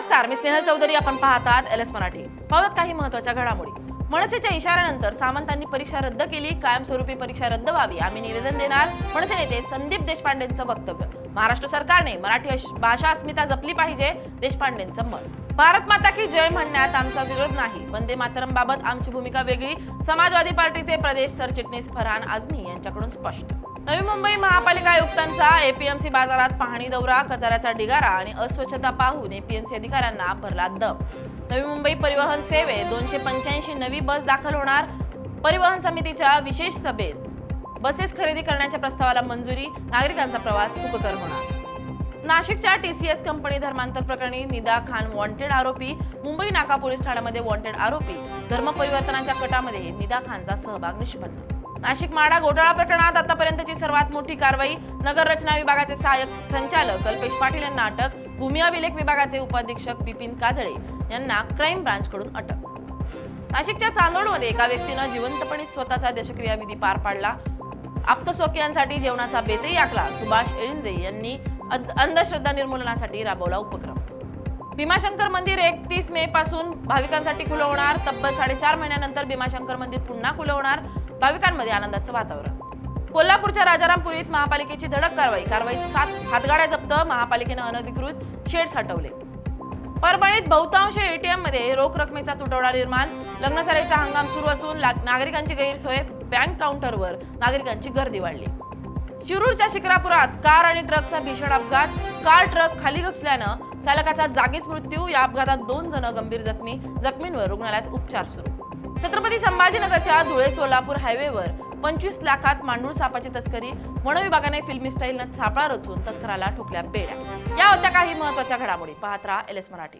नमस्कार, मी स्नेहल चौधरी. आपण पाहतात LS मराठी. पाहूयात काही महत्त्वाच्या घडामोडी. मनसेच्या इशाऱ्यानंतर सामंतांनी परीक्षा रद्द केली. कायमस्वरूपी परीक्षा रद्द व्हावी, आम्ही निवेदन देणार. मनसे नेते संदीप देशपांडेंचं वक्तव्य. महाराष्ट्र सरकारने मराठी भाषा अस्मिता जपली पाहिजे, देशपांडेंचं मत. भारत माता की जय म्हणण्यात आमचा विरोध नाही. वंदे मातरम बाबत आमची भूमिका वेगळी. समाजवादी पार्टीचे प्रदेश सरचिटणीस फरहान आझमी यांच्याकडून स्पष्ट. नवी मुंबई महापालिका आयुक्तांचा एपीएमसी बाजारात पाहणी दौरा. कचऱ्याचा ढिगारा आणि अस्वच्छता पाहून एपीएमसी अधिकाऱ्यांना भरला दम. नवी मुंबई परिवहन सेवेत 285 नवी बस दाखल होणार. परिवहन समितीच्या विशेष सभेत बसेस खरेदी करण्याच्या प्रस्तावाला मंजुरी. नागरिकांचा प्रवास सुखकर होणार. नाशिकच्या TCS कंपनी धर्मांतर प्रकरणी निदा खान वॉन्टेड आरोपी. मुंबई नाका पोलीस ठाण्यामध्ये वॉन्टेड आरोपी. धर्म परिवर्तनाच्या कटामध्ये निदा खानचा सहभाग निष्पन्न. नाशिक माडा घोटाळा प्रकरणात आतापर्यंतची सर्वात मोठी कारवाई. नगर रचना विभागाचे सहाय्यक संचालक कल्पेश पाटील यांना अटक. भूमी अभिलेख विभागाचे उपाधीक्षक बिपिन काजळे यांना क्राईम ब्रांचकडून अटक. नाशिकच्या चांदोडमध्ये एका व्यक्तीनं जिवंतपणे स्वतःचा दशक्रियाविधी पार पाडला. आप्तस्वकीयांसाठी जेवणाचा बेतही आखला. सुभाष एळिंजे यांनी अंधश्रद्धा निर्मूलनासाठी राबवला उपक्रम. भीमाशंकर मंदिर 31 मे पासून भाविकांसाठी खुलं होणार. तब्बल 4.5 महिन्यानंतर भीमाशंकर मंदिर पुन्हा खुलं होणार. भाविकांमध्ये आनंदाचं वातावरण. कोल्हापूरच्या राजारामपुरीत महापालिकेची धडक कारवाईत 7 हातगाड्या जप्त. महापालिकेनं अनधिकृत शेड्स हटवले. परभणीत बहुतांश ATM मध्ये रोख रकमेचा तुटवडा निर्माण. लग्नसराईचा हंगाम सुरू असून नागरिकांची गैरसोय. बँक काउंटरवर नागरिकांची गर्दी वाढली. शिरूरच्या शिक्रापुरात कार आणि ट्रकचा भीषण अपघात. कार ट्रक खाली घुसल्यानं चालकाचा जागीच मृत्यू. या अपघातात 2 जण गंभीर जखमी. जखमींवर रुग्णालयात उपचार सुरू. छत्रपती संभाजीनगरच्या धुळे सोलापूर हायवेवर 25 लाखात मांडूळ सापाची तस्करी. वन विभागाने फिल्मी स्टाईलनं सापळा रचून तस्कराला ठोकल्या बेड्या. या होत्या काही महत्त्वाच्या घडामोडी. पाहत राहा LS मराठी.